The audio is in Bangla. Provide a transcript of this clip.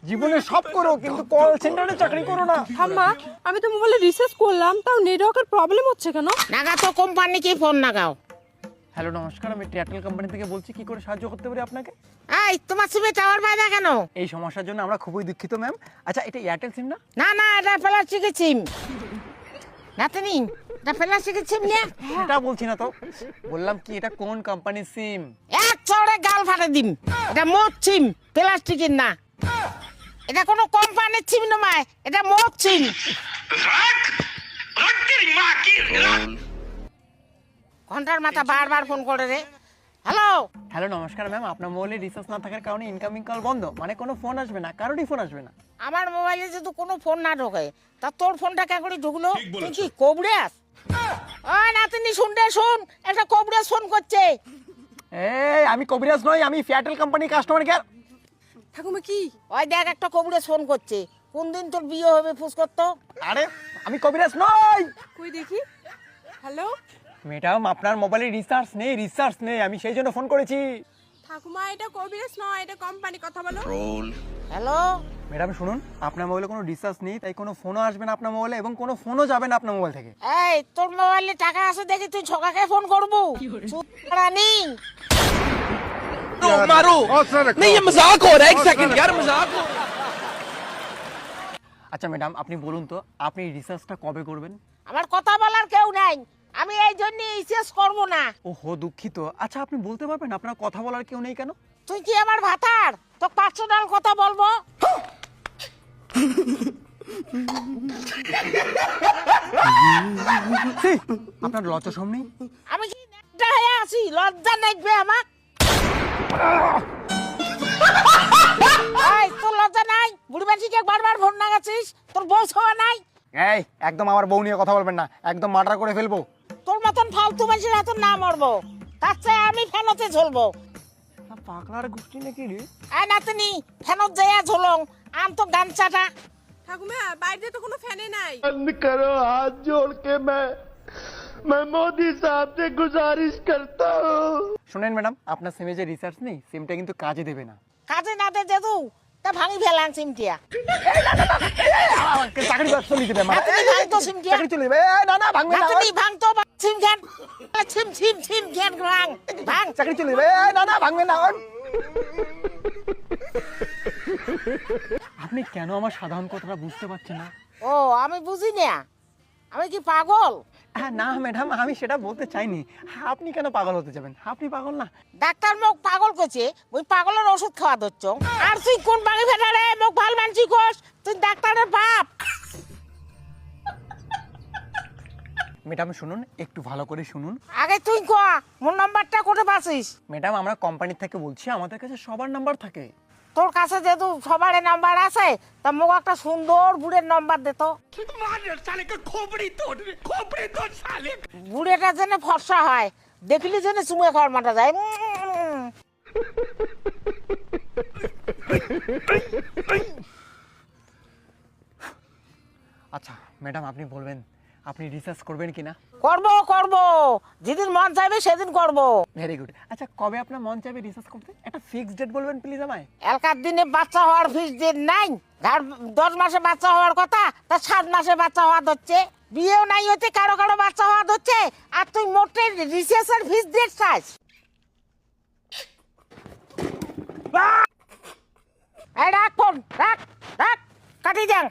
জীবনে সব করো কিন্তু কল সেন্টারে চাকরি করো না। আম্মা, আমি তো মোবাইলে রিসার্চ করলাম, তাও নেটওয়ার্কের প্রবলেম হচ্ছে কেন? নাগা তো কোম্পানিকে ফোন লাগাও। হ্যালো নমস্কার, আমি এয়ারটেল কোম্পানি থেকে বলছি, কি করে সাহায্য করতে পারি আপনাকে? এই তোমার সিমে টাওয়ার পায় না কেন? এই সমস্যার জন্য আমরা খুবই দুঃখিত ম্যাম। আচ্ছা, এটা এয়ারটেল সিম না? না না, এটা প্লাস্টিকের সিম। নাতনি, এটা প্লাস্টিকের সিম না? এটা বলছি না তো, বললাম কি এটা কোন কোম্পানির সিম? এক চড়ে গাল ফাটে দিম। এটা মোট সিম, প্লাস্টিকের না। এটা কোনো কোম্পানির সিম নয়, এটা মোট সিম। ঘন্টার মাথা বারবার ফোন করে রে। হ্যালো হ্যালো নমস্কার ম্যাম, আপনার মোবাইলে রিচার্জ না থাকার কারণে ইনকামিং কল বন্ধ, মানে কোনো ফোন আসবে না, কারোরই ফোন আসবে না। আমার মোবাইলে যদি কোনো ফোন না ঢোকে, তা তোর ফোনটা কে করে ঢুকলো? তুই কি কবড়াস? ওই নাতনি শুনতে শুন, একটা কবড়াস ফোন করছে। এই আমি কবিরাজ নই, আমি এয়ারটেল কোম্পানি কাস্টমার কেয়ার। ঠাকুমা কি? ওই দেখ, একটা কবড়াস ফোন করছে। কোন দিন তোর বিয়ে হবে ফুস করতো? আরে আমি কবিরাজ নই। কই দেখি। হ্যালো ম্যাডাম, আপনার মোবাইলে রিচার্জ নেই, আমি সেই জন্য ফোন করেছি। ঠাকুমা, এটা কবিরাজ নয়, এটা কোম্পানি, কথা বলো। হ্যালো ম্যাডাম শুনুন, আপনার মোবাইলে কোনো রিচার্জ নেই, তাই কোনো ফোনও আসবে না আপনার মোবাইলে, এবং কোনো ফোনও যাবে না আপনার মোবাইল থেকে। এই, তোর মোবাইলে টাকা আছে দেখি তুই ছকাকে ফোন করবো? রানী मारो नहीं, ये मजाक हो रहा है। एक सेकंड यार, मजाक हो। আচ্ছা ম্যাডাম, আপনি বলুন তো, আপনি রিচার্জটা কবে করবেন? আমার কথা বলার কেউ নাই, আমি এই জন্য রিচার্জ করবো না। ওহো দুঃখিত। আচ্ছা আপনি বলতে পারবেন আপনার কথা বলার কেউ নেই কেন? তুই কি আমার ভাতার তো পার্সোনাল কথা বলবো? ছি, আপনার লজ্জা শরম নেই? আমি কি নেকটা হয়ে আছি? লজ্জা নেকবে আমার? এই, তোর লজ্জা নাই? বুড়ি মাঝিকে বারবার ফোন লাগাচ্ছিস, তোর বউ ছাওয়া নাই? এই একদম আমার বউ নিয়ে কথা বলবেন না, একদম মার্ডার করে ফেলবো। তোর মতন ফালতু মানুষের হাতে না মরবো, তার চেয়ে আমি ফেনতে ঝুলবো। পাগলার গোষ্ঠী নাকি রে? এই নাতনি, ফেনত যাইয়া ঝুলং, আম তো গামছাটা। ঠাকুমা, বাইরে তো কোনো ফ্যানে নাই। बंद करो, हाथ जोड़ के मैं मोदी साहब से गुजारिश करता हूँ। শুনেন ম্যাডাম, আপনার সিমে যে রিচার্জ নেই, সিমটা কিন্তু কাজে দেবে না। কাজে না দে দেদু, তা ভাঙি ফেলান সিমটিয়া। চাকরি চলে যাবে আমার। নাতনি, ভাঙ তো সিমটিয়া। চাকরি চলে যাবে। না না, ভাঙবে না। নাতনি, ভাঙ তো সিম জ্ঞান। সিম সিম সিম জ্ঞান ভাঙ ভাঙ। চাকরি চলে যাবে। না না, ভাঙবে না। আপনি কেন আমার সাধারণ কথাটা বুঝতে পারছেন না? ও, আমি বুঝি না, আমি কি পাগল? না ম্যাডাম, আমি সেটা বলতে চাইনি। আপনি কেন পাগল হতে যাবেন? আপনি পাগল না। ডাক্তার মোক পাগল করছে, ওই পাগলের ওষুধ খাওয়া ধরছ। আর তুই কোন ভাঙি ফেটারে মোক ভাল মানছি কোস? তুই ডাক্তারের বাপ। ম্যাডাম শুনুন, একটু ভালো করে শুনুন। আগে তুই কয়া, মোর নাম্বারটা কোটে পাছিস? ম্যাডাম, আমরা কোম্পানি থেকে বলছি, আমাদের কাছে সবার নাম্বার থাকে। তোর কাছে যেহেতু সবার নাম্বার আছে, তা মোক একটা সুন্দর বুড়ের নাম্বার দে তো। বুড়েটা যেন ফর্সা হয়, দেখলি যেন চুমে খাওয়ার মাটা যায়। আচ্ছা ম্যাডাম, আপনি বলবেন আপনি রিসার্চ করবেন কিনা? করবো করবো, যেদিন মন চাইবে সেদিন করবো। Very good. আচ্ছা, কবে আপনার মন চাইবে রিসার্চ করতে? একটা ফিক্সড ডেট বলবেন প্লিজ আমায়। এলকার দিনে বাচ্চা হওয়ার ফিস দিন নাই। 10 মাসে বাচ্চা হওয়ার কথা, তা 7 মাসে বাচ্চা হওয়া ধরছে। বিয়েও নাই হচ্ছে, কারো কারো বাচ্চা হওয়া ধরছে। আর তুই মোটে রিসার্চের ফিস ডেট চাস? এই রাখ ফোন, রাখ রাখ, কাটি যান।